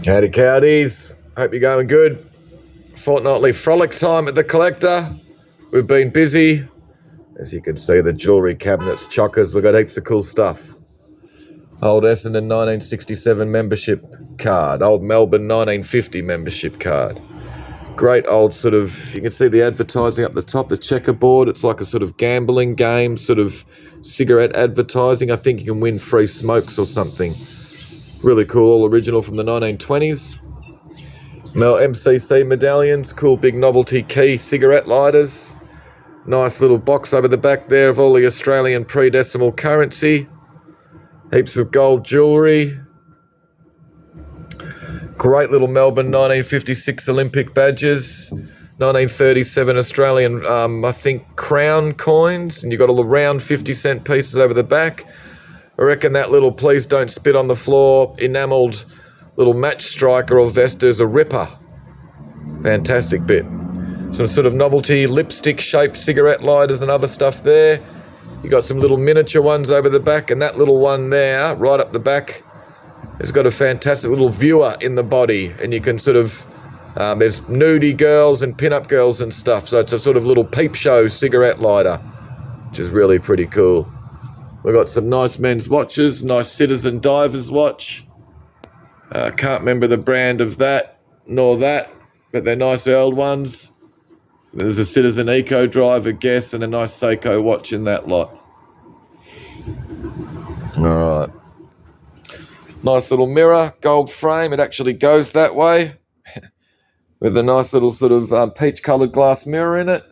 Howdy cowdies, hope you're going good. Fortnightly frolic time at the collector. We've been busy. As you can see, the jewellery cabinets, chockers, we've got heaps of cool stuff. Old Essendon 1967 membership card, old Melbourne 1950 membership card. Great old sort of, you can see the advertising up the top, the checkerboard. It's like a sort of gambling game, sort of cigarette advertising. I think you can win free smokes or something. Really cool, all original from the 1920s. MCC medallions, cool big novelty key cigarette lighters. Nice little box over the back there of all the Australian pre-decimal currency. Heaps of gold jewellery. Great little Melbourne 1956 Olympic badges. 1937 Australian, I think, crown coins. And you've got all the round 50-cent pieces over the back. I reckon that little please don't spit on the floor enamelled little match striker or vest is a ripper. Fantastic bit. Some sort of novelty lipstick shaped cigarette lighters and other stuff there. You got some little miniature ones over the back, and that little one there right up the back has got a fantastic little viewer in the body, and you can sort of there's nudie girls and pin-up girls and stuff, so it's a sort of little peep show cigarette lighter, which is really pretty cool. We've got some nice men's watches, nice Citizen Divers watch. Can't remember the brand of that, nor that, but they're nice old ones. There's a Citizen Eco Drive, I guess, and a nice Seiko watch in that lot. Alright. Nice little mirror, gold frame, it actually goes that way. With a nice little sort of peach-coloured glass mirror in it.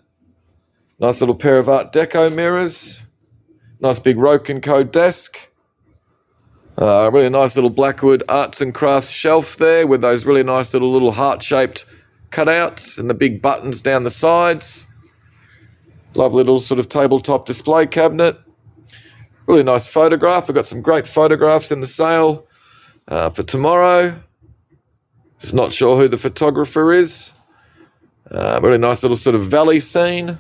Nice little pair of Art Deco mirrors. Nice big Roke & Co desk. Really nice little Blackwood arts and crafts shelf there with those really nice little heart-shaped cutouts and the big buttons down the sides. Lovely little sort of tabletop display cabinet. Really nice photograph. I've got some great photographs in the sale for tomorrow. Just not sure who the photographer is. Really nice little sort of valley scene.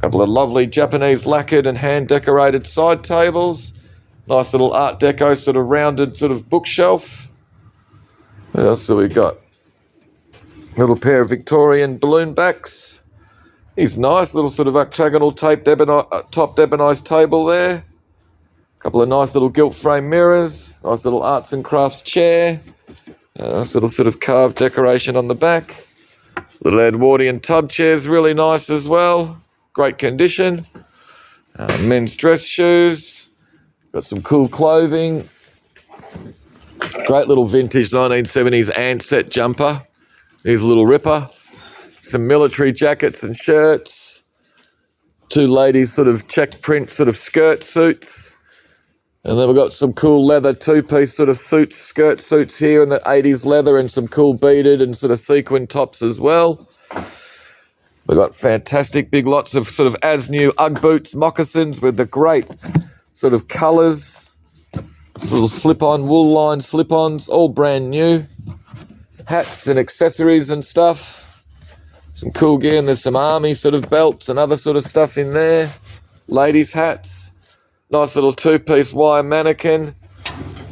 Couple of lovely Japanese lacquered and hand decorated side tables. Nice little Art Deco sort of rounded sort of bookshelf. What else have we got? Little pair of Victorian balloon backs. He's nice, little sort of octagonal top ebonized table there. Couple of nice little gilt frame mirrors. Nice little arts and crafts chair. Nice little sort of carved decoration on the back. Little Edwardian tub chairs, really nice as well. Great condition. Men's dress shoes. Got some cool clothing. Great little vintage 1970s Ansett jumper. Here's a little ripper. Some military jackets and shirts. Two ladies sort of check print sort of skirt suits. And then we've got some cool leather two-piece sort of suits, skirt suits here in the 80s leather, and some cool beaded and sort of sequin tops as well. We've got fantastic big lots of sort of as-new Ugg boots, moccasins with the great sort of colours. Little slip-on, wool line slip-ons, all brand new. Hats and accessories and stuff. Some cool gear, and there's some army sort of belts and other sort of stuff in there. Ladies' hats. Nice little two-piece wire mannequin.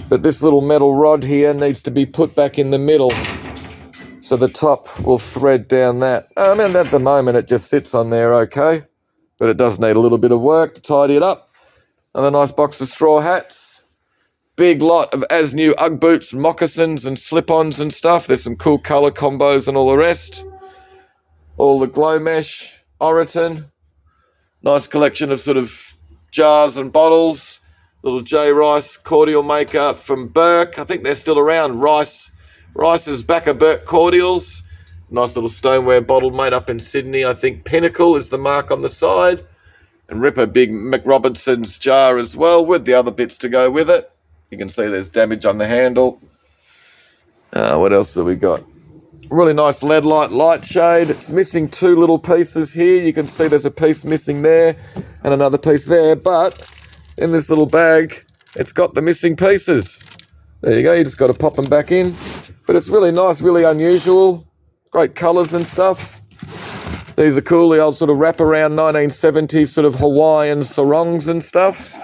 But this little metal rod here needs to be put back in the middle, so the top will thread down that. And at the moment it just sits on there okay, but it does need a little bit of work to tidy it up. And a nice box of straw hats. Big lot of as-new Ugg boots, moccasins and slip-ons and stuff. There's some cool colour combos and all the rest. All the glow mesh, Oroton. Nice collection of sort of jars and bottles. Little J. Rice cordial maker from Burke. I think they're still around. Rice's Backer Burke cordials. Nice little stoneware bottle made up in Sydney. I think Pinnacle is the mark on the side. And Ripper big McRobinson's jar as well, with the other bits to go with it. You can see there's damage on the handle. What else have we got? Really nice LED light shade. It's missing two little pieces here. You can see there's a piece missing there and another piece there, but in this little bag it's got the missing pieces. There you go, you just got to pop them back in. But it's really nice, really unusual. Great colours and stuff. These are cool, the old sort of wraparound 1970s sort of Hawaiian sarongs and stuff.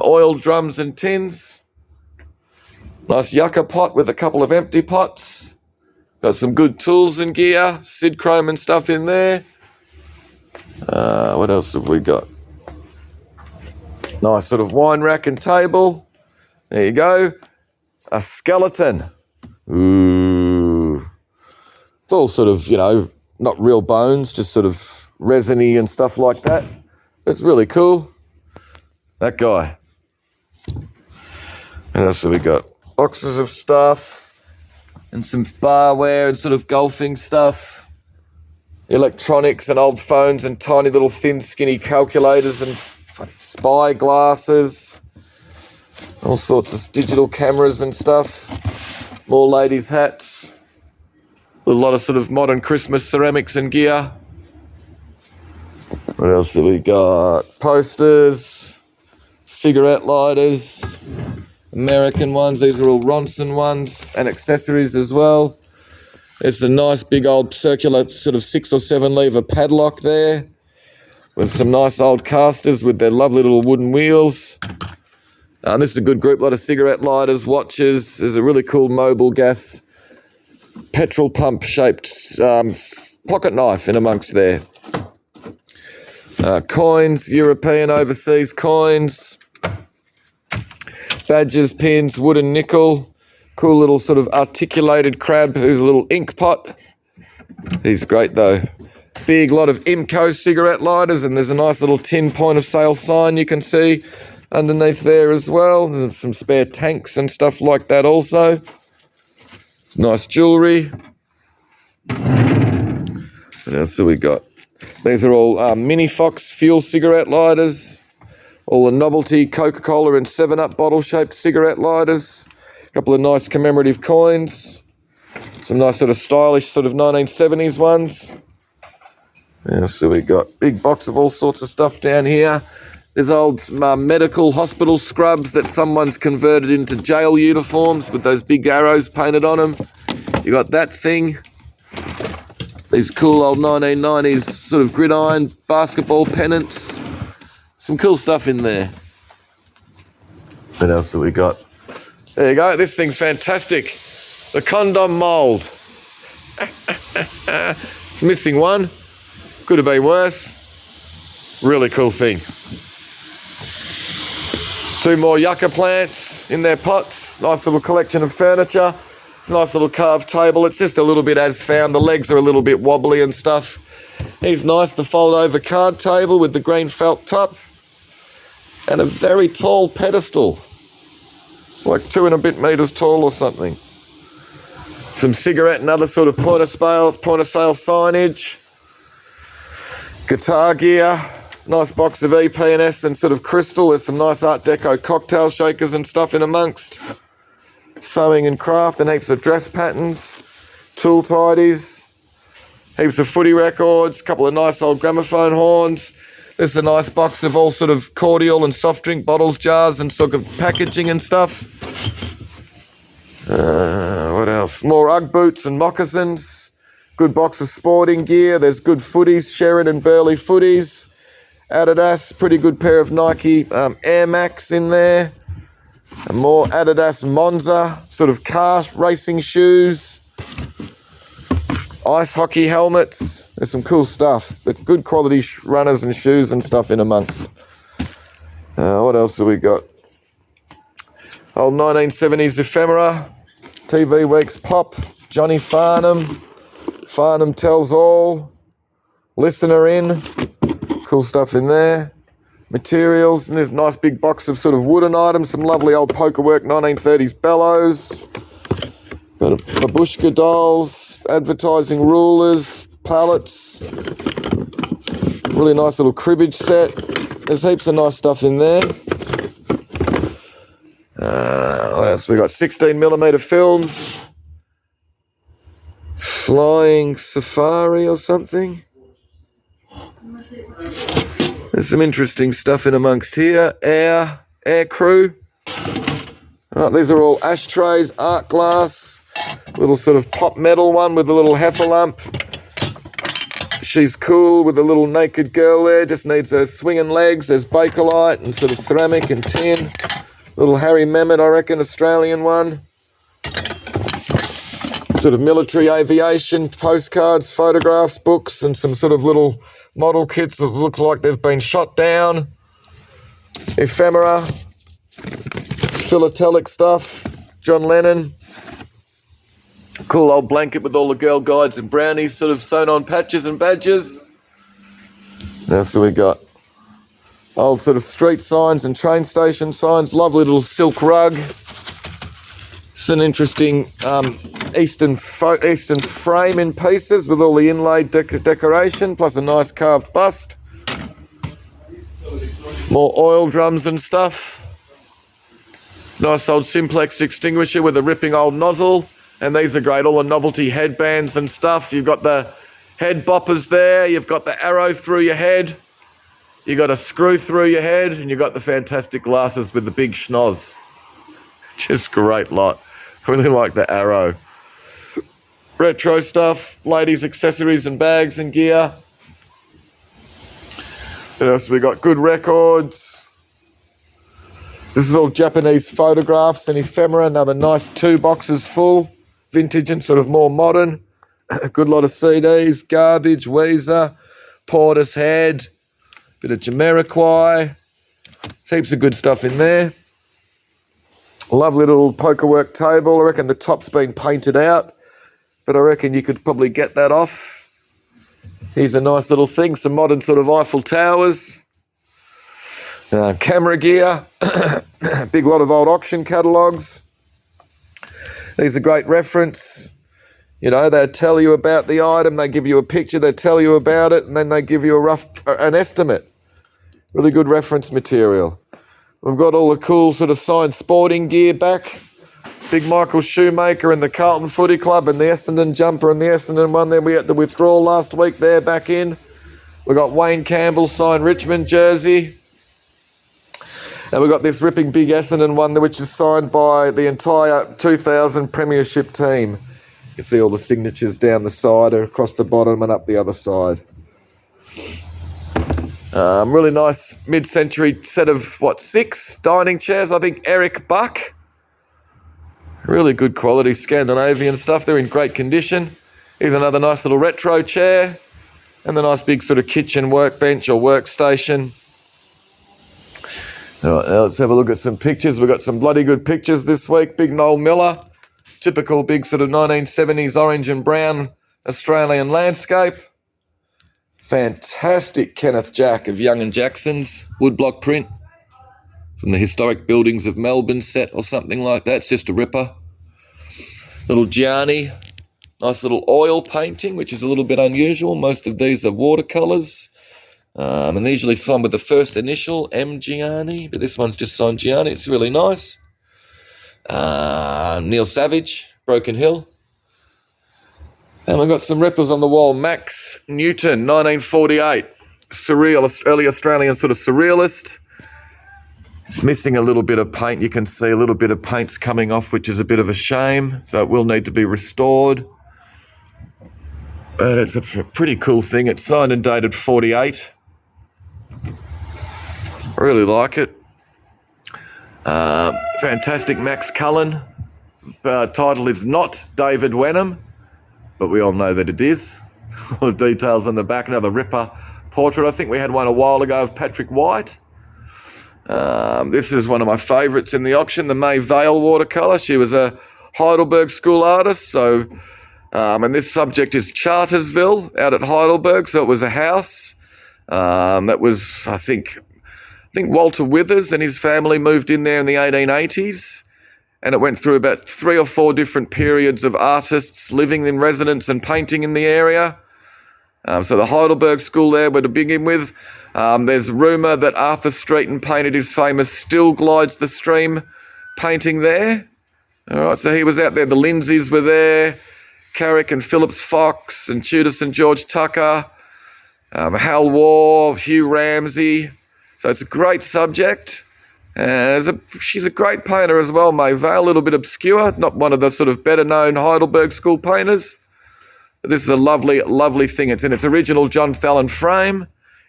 Oil drums and tins. Nice yucca pot with a couple of empty pots. Got some good tools and gear, Sid chrome and stuff in there. What else have we got? Nice sort of wine rack and table. There you go. A skeleton. Ooh. It's all sort of, not real bones, just sort of resiny and stuff like that. It's really cool. That guy. What else have we got? Boxes of stuff and some barware and sort of golfing stuff. Electronics and old phones and tiny little thin skinny calculators and spy glasses. All sorts of digital cameras and stuff. More ladies' hats. A lot of sort of modern Christmas ceramics and gear. What else have we got? Posters, cigarette lighters, American ones. These are all Ronson ones, and accessories as well. There's a nice big old circular sort of 6 or 7 lever padlock there with some nice old casters with their lovely little wooden wheels. This is a good group, a lot of cigarette lighters, watches. There's a really cool mobile gas petrol pump shaped pocket knife in amongst there. Coins, European overseas coins, badges, pins, wood and nickel. Cool little sort of articulated crab who's a little ink pot. He's great though. Big lot of Imco cigarette lighters, and there's a nice little tin point of sale sign you can see underneath there as well. There's some spare tanks and stuff like that also. Nice jewellery. What else have we got? These are all Mini Fox fuel cigarette lighters. All the novelty Coca-Cola and 7-Up bottle-shaped cigarette lighters. A couple of nice commemorative coins. Some nice sort of stylish sort of 1970s ones. What else have we got? Big box of all sorts of stuff down here. There's old medical hospital scrubs that someone's converted into jail uniforms with those big arrows painted on them. You got that thing. These cool old 1990s sort of gridiron basketball pennants. Some cool stuff in there. What else have we got? There you go. This thing's fantastic. The condom mould. It's missing one. Could have been worse. Really cool thing. 2 more yucca plants in their pots. Nice little collection of furniture. Nice little carved table. It's just a little bit as found. The legs are a little bit wobbly and stuff. Here's nice, the fold over card table with the green felt top. And a very tall pedestal. It's like 2 and a bit metres tall or something. Some cigarette and other sort of point of sale signage. Guitar gear. Nice box of EP&S and sort of crystal. There's some nice Art Deco cocktail shakers and stuff in amongst. Sewing and craft and heaps of dress patterns. Tool tidies. Heaps of footy records. A couple of nice old gramophone horns. There's a nice box of all sort of cordial and soft drink bottles, jars and sort of packaging and stuff. What else? More Ugg boots and moccasins. Good box of sporting gear. There's good footies, Sheridan and Burley footies. Adidas, pretty good pair of Nike Air Max in there. And more Adidas Monza, sort of car racing shoes. Ice hockey helmets. There's some cool stuff, but good quality runners and shoes and stuff in amongst. What else have we got? Old 1970s ephemera. TV Week's Pop. Johnny Farnham. Farnham Tells All. Listener In. Cool stuff in there. Materials, and there's a nice big box of sort of wooden items. Some lovely old pokerwork 1930s bellows. Got a babushka dolls, advertising rulers, pallets. Really nice little cribbage set. There's heaps of nice stuff in there. What else we got? 16mm films. Flying Safari or something. There's some interesting stuff in amongst here. Air Crew. Right, these are all ashtrays, art glass. Little sort of pop metal one with a little heifer lump. She's cool with a little naked girl there. Just needs her swinging legs. There's Bakelite and sort of ceramic and tin. Little Harry Mehmet, I reckon, Australian one. sort of military aviation postcards, photographs, books, and some sort of little model kits that look like they've been shot down. Ephemera, philatelic stuff, John Lennon. Cool old blanket with all the girl guides and brownies sort of sewn on patches and badges. Now, so we got old sort of street signs and train station signs, lovely little silk rug. It's an interesting Eastern frame in pieces with all the inlaid decoration, plus a nice carved bust. More oil drums and stuff. Nice old simplex extinguisher with a ripping old nozzle. And these are great, all the novelty headbands and stuff. You've got the head boppers there, you've got the arrow through your head, you've got a screw through your head, and you've got the fantastic glasses with the big schnoz. Just great lot. Really like the arrow. Retro stuff, ladies' accessories and bags and gear. What else we got? Good records. This is all Japanese photographs and ephemera. Another nice 2 boxes full. Vintage and sort of more modern. A good lot of CDs, Garbage, Weezer, Portishead, bit of Jamiroquai. Heaps of good stuff in there. Lovely little pokerwork table. I reckon the top's been painted out, but I reckon you could probably get that off. Here's a nice little thing, some modern sort of Eiffel Towers. Camera gear, big lot of old auction catalogues. These are great reference. You know, they tell you about the item, they give you a picture, they tell you about it, and then they give you an estimate. Really good reference material. We've got all the cool sort of signed sporting gear back. Big Michael Shoemaker and the Carlton Footy Club and the Essendon jumper and the Essendon one there. We had the withdrawal last week there back in. We've got Wayne Campbell signed Richmond jersey. And we've got this ripping big Essendon one there, which is signed by the entire 2000 Premiership team. You can see all the signatures down the side, across the bottom and up the other side. Really nice mid-century set of, 6 dining chairs. I think Eric Buck. Really good quality Scandinavian stuff. They're in great condition. Here's another nice little retro chair. And the nice big sort of kitchen workbench or workstation. All right, now let's have a look at some pictures. We've got some bloody good pictures this week. Big Noel Miller. Typical big sort of 1970s orange and brown Australian landscape. Fantastic Kenneth Jack of Young and Jackson's woodblock print from the historic buildings of Melbourne set or something like that. It's just a ripper. Little Gianni, nice little oil painting, which is a little bit unusual. Most of these are watercolours. And they're usually signed with the first initial, M. Gianni, but this one's just signed Gianni. It's really nice. Neil Savage, Broken Hill. And we've got some rippers on the wall. Max Newton, 1948. Surreal, early Australian sort of surrealist. It's missing a little bit of paint. You can see a little bit of paint's coming off, which is a bit of a shame. So it will need to be restored. But it's a pretty cool thing. It's signed and dated 48. I really like it. Fantastic Max Cullen. Title is not David Wenham, but we all know that it is. All the details on the back. Another ripper portrait. I think we had one a while ago of Patrick White. This is one of my favourites in the auction, the May Vale watercolour. She was a Heidelberg school artist, so and this subject is Chartersville out at Heidelberg, so it was a house that was, I think Walter Withers and his family moved in there in the 1880s, and it went through about 3 or 4 different periods of artists living in residence and painting in the area. So the Heidelberg School there were to begin with. There's rumour that Arthur Streeton painted his famous Still Glides the Stream painting there. All right, so he was out there. The Lindsays were there. Carrick and Phillips Fox and Tudor St George Tucker. Hal Waugh, Hugh Ramsey. So it's a great subject. She's a great painter as well, May Vale. A little bit obscure. Not one of the sort of better-known Heidelberg School painters. But this is a lovely, lovely thing. It's in its original John Fallon frame.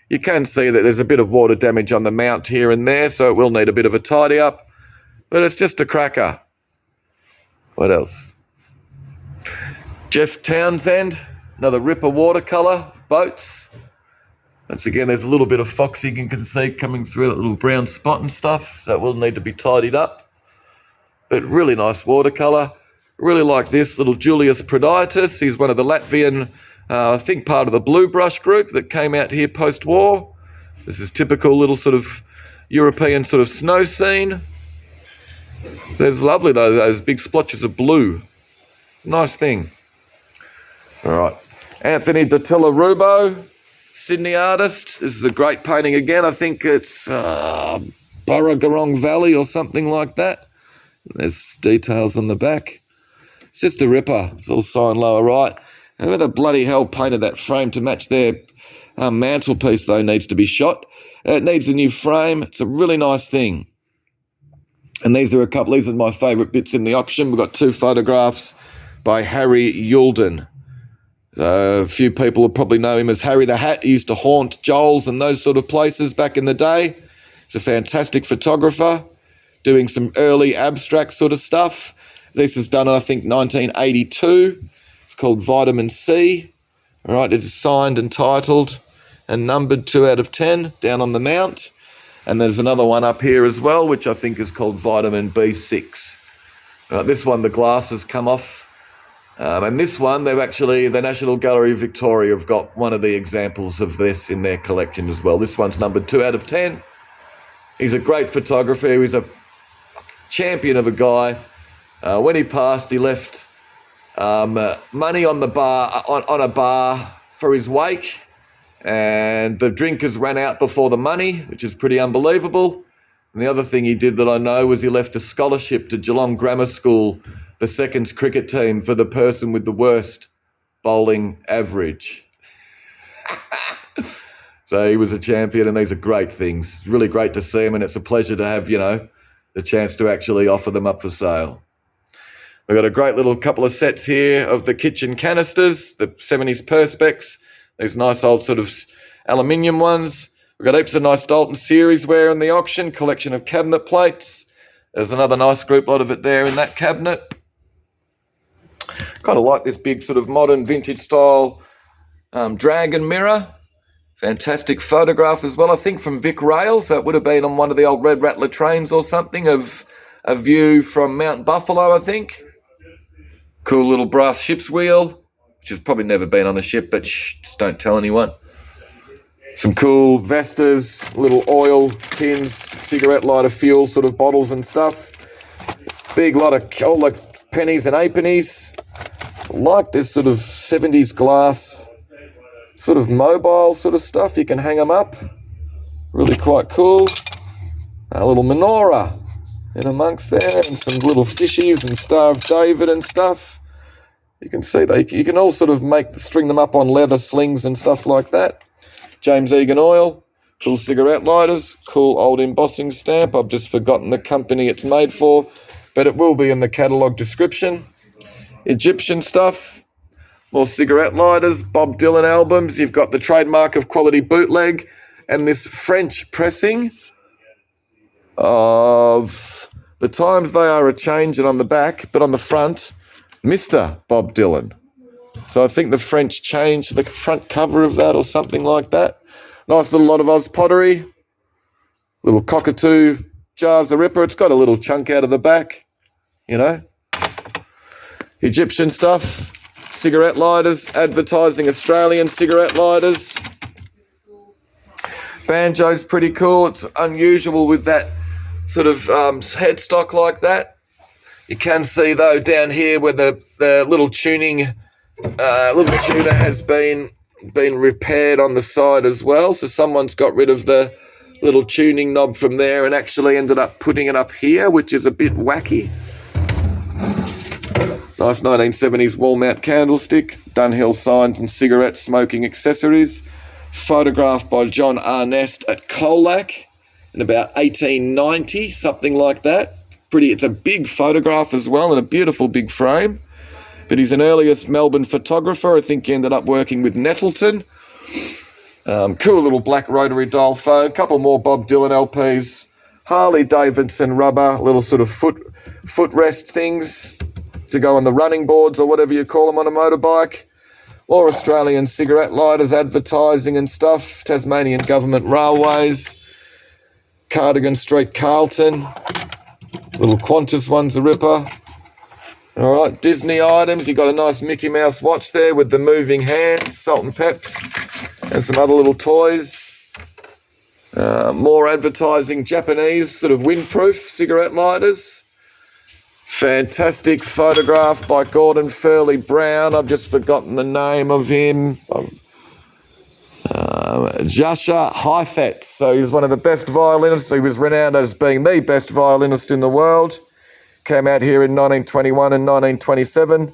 You can see that there's a bit of water damage on the mount here and there, so it will need a bit of a tidy up. But it's just a cracker. What else? Jeff Townsend, another Ripper watercolour, boats. Once again, there's a little bit of foxing you can see coming through, that little brown spot and stuff. That will need to be tidied up. But really nice watercolour. Really like this little Julius Prodietis. He's one of the Latvian, I think part of the Blue Brush group that came out here post-war. This is typical little sort of European sort of snow scene. There's lovely though, those big splotches of blue. Nice thing. All right. Anthony Dattila Rubo, Sydney artist. This is a great painting again. I think it's Burragorong Valley or something like that. There's details on the back. It's just a ripper. It's all signed lower right. Who the bloody hell painted that frame to match their mantelpiece, though, needs to be shot. It needs a new frame. It's a really nice thing. And these are my favourite bits in the auction. We've got 2 photographs by Harry Yulden. A few people will probably know him as Harry the Hat. He used to haunt Joel's and those sort of places back in the day. He's a fantastic photographer, doing some early abstract sort of stuff. This is done in, I think, 1982. It's called Vitamin C. All right, it's signed and titled and numbered 2 out of 10 down on the mount. And there's another one up here as well, which I think is called Vitamin B6. This one, the glasses come off. And this one, the National Gallery of Victoria have got one of the examples of this in their collection as well. This one's numbered 2 out of 10. He's a great photographer. He's a champion of a guy. When he passed, he left money on the bar, on a bar for his wake. And the drinkers ran out before the money, which is pretty unbelievable. And the other thing he did that I know was he left a scholarship to Geelong Grammar School, the seconds cricket team, for the person with the worst bowling average. So he was a champion, and these are great things. It's really great to see them, and it's a pleasure to have, the chance to actually offer them up for sale. We've got a great little couple of sets here of the kitchen canisters, the 70s Perspex, these nice old sort of aluminium ones. We've got heaps of nice Dalton series ware in the auction, collection of cabinet plates. There's another nice group lot of it there in that cabinet. Kind of like this big sort of modern vintage style dragon mirror. Fantastic photograph as well, I think from Vic Rail, so it would have been on one of the old Red Rattler trains or something, of a view from Mount Buffalo, I think. Cool little brass ship's wheel, which has probably never been on a ship, but just don't tell anyone. Some cool Vestas, little oil tins, cigarette lighter fuel sort of bottles and stuff. Big lot of all the pennies and halfpennies. Like this sort of 70s glass, sort of mobile sort of stuff. You can hang them up. Really quite cool. A little menorah in amongst there, and some little fishies and Star of David and stuff. You can see you can all sort of string them up on leather slings and stuff like that. James Egan oil, cool cigarette lighters, cool old embossing stamp. I've just forgotten the company it's made for, but it will be in the catalogue description. Egyptian stuff, more cigarette lighters, Bob Dylan albums. You've got the trademark of quality bootleg, and this French pressing of The Times They Are A-Changin' on the back, but on the front, Mr. Bob Dylan. So I think the French changed the front cover of that or something like that. Nice little lot of Oz pottery. Little cockatoo jars of Ripper. It's got a little chunk out of the back, Egyptian stuff. Cigarette lighters. Advertising Australian cigarette lighters. Banjo's pretty cool. It's unusual with that sort of headstock like that. You can see, though, down here where the little tuner has been repaired on the side as well. So someone's got rid of the little tuning knob from there and actually ended up putting it up here, which is a bit wacky. Nice 1970s wall mount candlestick. Dunhill signs and cigarette smoking accessories. Photographed by John Arnest at Colac in about 1890, something like that. It's a big photograph as well, and a beautiful big frame. But he's an earliest Melbourne photographer. I think he ended up working with Nettleton. Cool little black rotary dial phone. A couple more Bob Dylan LPs. Harley Davidson rubber, little sort of footrest things. to go on the running boards or whatever you call them on a motorbike. Or Australian cigarette lighters, advertising and stuff. Tasmanian Government Railways. Cardigan Street, Carlton. Little Qantas one's a ripper. All right, Disney items. You've got a nice Mickey Mouse watch there with the moving hands, Salt and Peps, and some other little toys. More advertising, Japanese sort of windproof cigarette lighters. Fantastic photograph by Gordon Furley Brown. I've just forgotten the name of him. Jascha Heifetz. So he's one of the best violinists. He was renowned as being the best violinist in the world. Came out here in 1921 and 1927.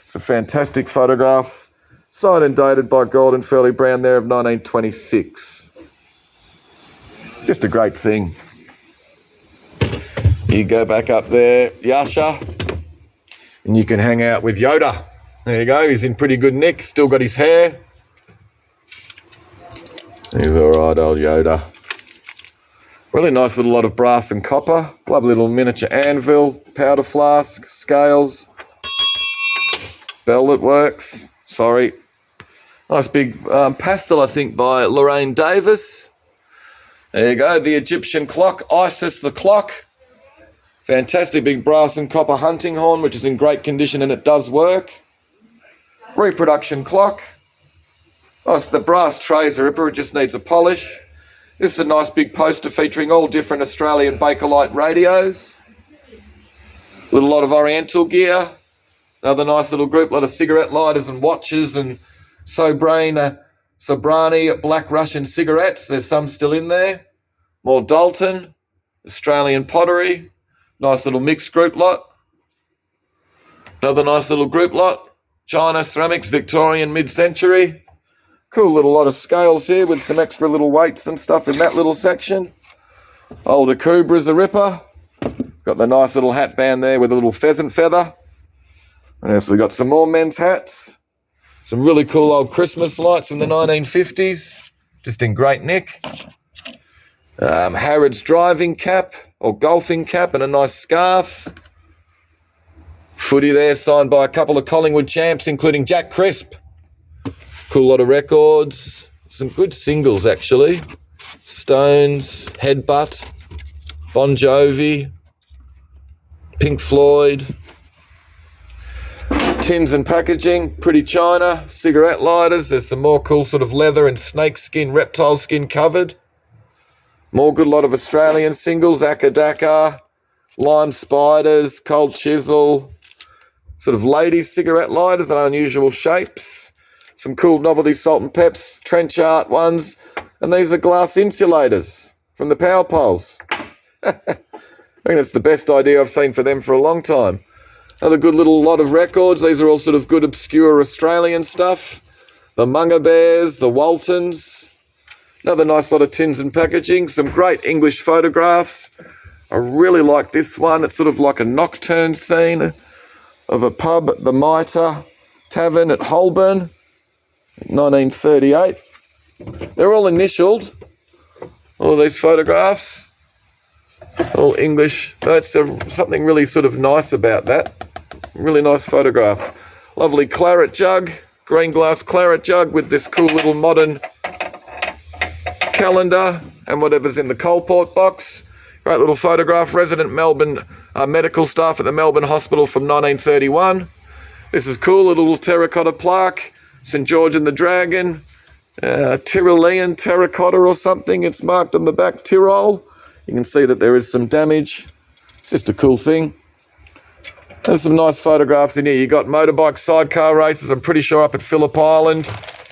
It's a fantastic photograph. Signed and dated by Gordon Furley Brown there of 1926. Just a great thing. You go back up there, Yasha, and you can hang out with Yoda. There you go, he's in pretty good nick, still got his hair. He's all right, old Yoda. Really nice little lot of brass and copper. Lovely little miniature anvil, powder flask, scales, bell that works. Sorry. Nice big pastel, I think, by Lorraine Davis. There you go, the Egyptian clock, Isis the clock. Fantastic big brass and copper hunting horn, which is in great condition and it does work. Reproduction clock. Oh, so the brass trays are ripper, it just needs a polish. This is a nice big poster featuring all different Australian Bakelite radios. Little lot of Oriental gear. Another nice little group, lot of cigarette lighters and watches and Sobrani Black Russian cigarettes. There's some still in there. More Dalton, Australian pottery. Nice little mixed group lot. Another nice little group lot. China ceramics, Victorian mid-century. Cool little lot of scales here with some extra little weights and stuff in that little section. Older Kubra's a ripper. Got the nice little hat band there with a little pheasant feather. And so we got some more men's hats. Some really cool old Christmas lights from the 1950s. Just in great nick. Harrod's driving cap or golfing cap and a nice scarf. Footy there signed by a couple of Collingwood champs, including Jack Crisp. Cool lot of records. Some good singles, actually. Stones, Headbutt, Bon Jovi, Pink Floyd. Tins and packaging, pretty china, cigarette lighters. There's some more cool sort of leather and snake skin, reptile skin covered. More good lot of Australian singles, Akadaka, Lime Spiders, Cold Chisel, sort of ladies' cigarette lighters in unusual shapes. Some cool novelty Salt and Peps, trench art ones, and these are glass insulators from the power poles. I think that's the best idea I've seen for them for a long time. Another good little lot of records. These are all sort of good obscure Australian stuff. The Munga Bears, the Waltons. Another nice lot of tins and packaging. Some great English photographs. I really like this one. It's sort of like a nocturne scene of a pub, the Mitre Tavern at Holborn, 1938. They're all initialed, all these photographs. All English. That's something really sort of nice about that. Really nice photograph. Lovely claret jug, green glass claret jug with this cool little modern calendar and whatever's in the Coalport box. Great little photograph. Resident Melbourne medical staff at the Melbourne Hospital from 1931. This is cool. A little terracotta plaque. St George and the Dragon. Tyrolean terracotta or something. It's marked on the back, Tyrol. You can see that there is some damage. It's just a cool thing. There's some nice photographs in here. You got motorbike sidecar races, I'm pretty sure up at Phillip Island.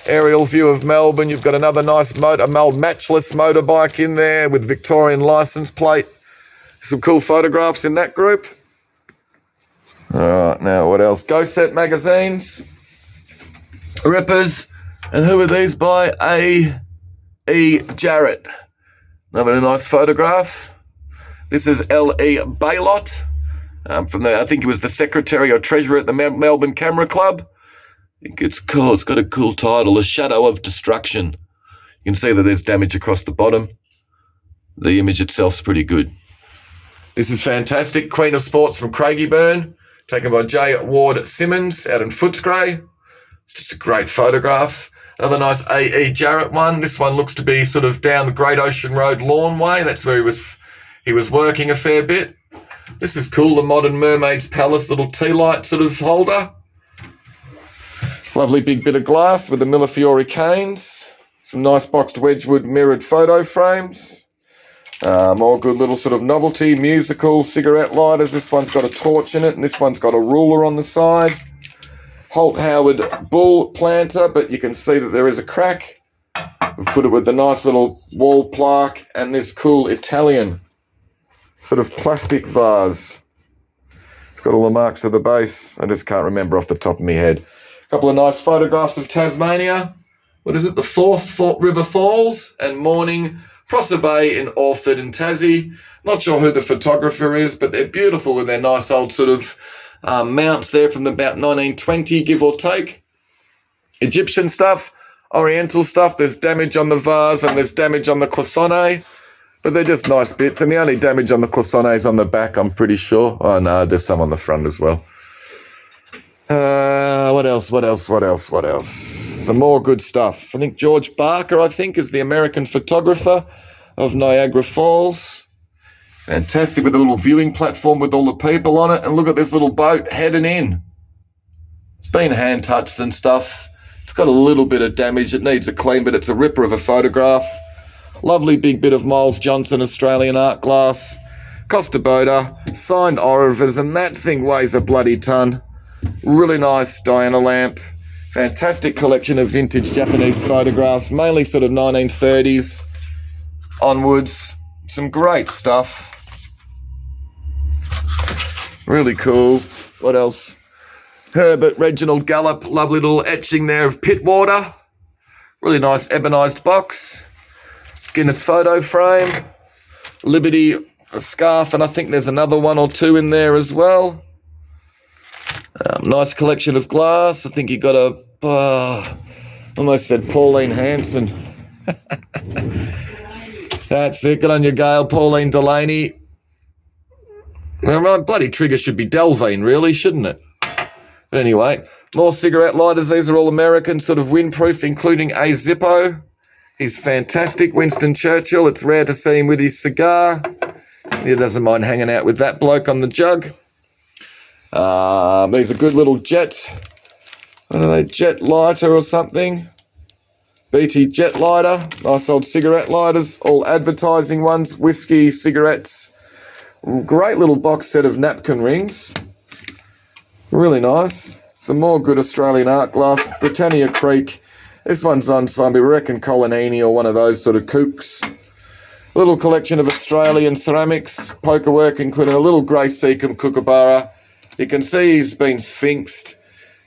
Aerial view of Melbourne. You've got another nice matchless motorbike in there with Victorian license plate. Some cool photographs in that group. All right, now what else? Go Set magazines. Rippers. And who are these by? A.E. Jarrett. Another nice photograph. This is L.E. Baylott, from I think he was the secretary or treasurer at the Melbourne Camera Club. I think it's cool. It's got a cool title, A Shadow of Destruction. You can see that there's damage across the bottom. The image itself's pretty good. This is fantastic. Queen of Sports from Craigieburn. taken by J. Ward Simmons out in Footscray. It's just a great photograph. Another nice A.E. Jarrett one. This one looks to be sort of down the Great Ocean Road Lawnway. That's where he was working a fair bit. This is cool, the modern Mermaid's Palace little tea light sort of holder. Lovely big bit of glass with the Millefiori canes. Some nice boxed Wedgwood mirrored photo frames. More good little sort of novelty musical cigarette lighters. This one's got a torch in it, and this one's got a ruler on the side. Holt Howard bull planter, but you can see that there is a crack. We've put it with the nice little wall plaque and this cool Italian sort of plastic vase. It's got all the marks of the base. I just can't remember off the top of my head. A couple of nice photographs of Tasmania. What is it? The Forth River Falls and Morning Prosser Bay in Orford and Tassie. Not sure who the photographer is, but they're beautiful with their nice old sort of mounts there from about 1920, give or take. Egyptian stuff, Oriental stuff. There's damage on the vase and there's damage on the cloisonne, but they're just nice bits. And the only damage on the cloisonne is on the back, I'm pretty sure. Oh no, there's some on the front as well. What else? Some more good stuff. I think George Barker, is the American photographer of Niagara Falls. Fantastic, with a little viewing platform with all the people on it. And look at this little boat heading in. It's been hand touched and stuff. It's got a little bit of damage. It needs a clean, but it's a ripper of a photograph. Lovely big bit of Miles Johnson Australian art glass. Costa Boda, signed Orivers, and that thing weighs a bloody ton. Really nice Diana lamp. Fantastic collection of vintage Japanese photographs, mainly sort of 1930s onwards. Some great stuff. Really cool. What else? Herbert Reginald Gallup, lovely little etching there of Pittwater. Really nice ebonised box. Guinness photo frame. Liberty, a scarf, and I think there's another one or two in there as well. Nice collection of glass. I think you got a, almost said Pauline Hanson. That's it. Good on you, Gail. Pauline Delaney. Now, my bloody trigger should be Delvine, really, shouldn't it? But anyway, more cigarette lighters. These are all American, sort of windproof, including a Zippo. He's fantastic. Winston Churchill. It's rare to see him with his cigar. He doesn't mind hanging out with that bloke on the jug. These are good little jet. What are they? Jet lighter or something? BT jet lighter. Nice old cigarette lighters. All advertising ones. Whiskey, cigarettes. Great little box set of napkin rings. Really nice. Some more good Australian art glass. Britannia Creek. This one's on some, we reckon, Colanini or one of those sort of kooks. Little collection of Australian ceramics. Poker work, including a little grey Seacombe kookaburra. You can see he's been sphinxed,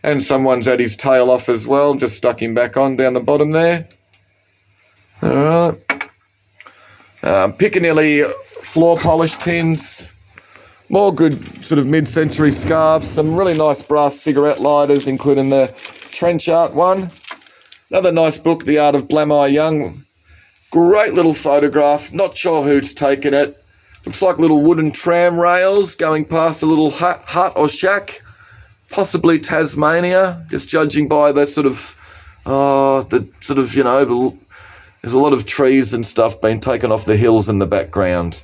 and someone's had his tail off as well. Just stuck him back on down the bottom there. All right. Piccadilly floor polish tins. More good sort of mid-century scarves. Some really nice brass cigarette lighters, including the trench art one. Another nice book, The Art of Blamire Young. Great little photograph. Not sure who's taken it. Looks like little wooden tram rails going past a little hut or shack. Possibly Tasmania, just judging by the sort of, there's a lot of trees and stuff being taken off the hills in the background.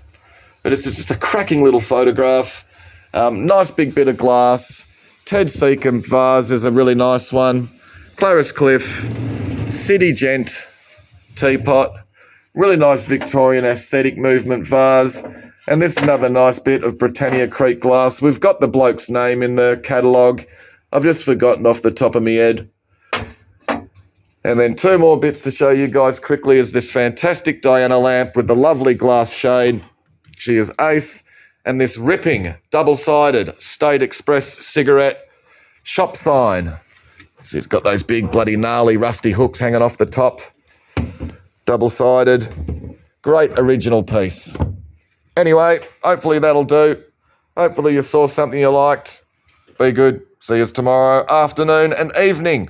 But it's just a cracking little photograph. Nice big bit of glass. Ted Seacombe vase is a really nice one. Clarice Cliff, City Gent teapot. Really nice Victorian aesthetic movement vase. And this is another nice bit of Britannia Creek glass. We've got the bloke's name in the catalogue. I've just forgotten off the top of my head. And then two more bits to show you guys quickly is this fantastic Diana lamp with the lovely glass shade. She is ace. And this ripping, double-sided State Express cigarette shop sign. So it's got those big bloody gnarly rusty hooks hanging off the top. Double-sided. Great original piece. Anyway, hopefully that'll do. Hopefully you saw something you liked. Be good. See you tomorrow afternoon and evening.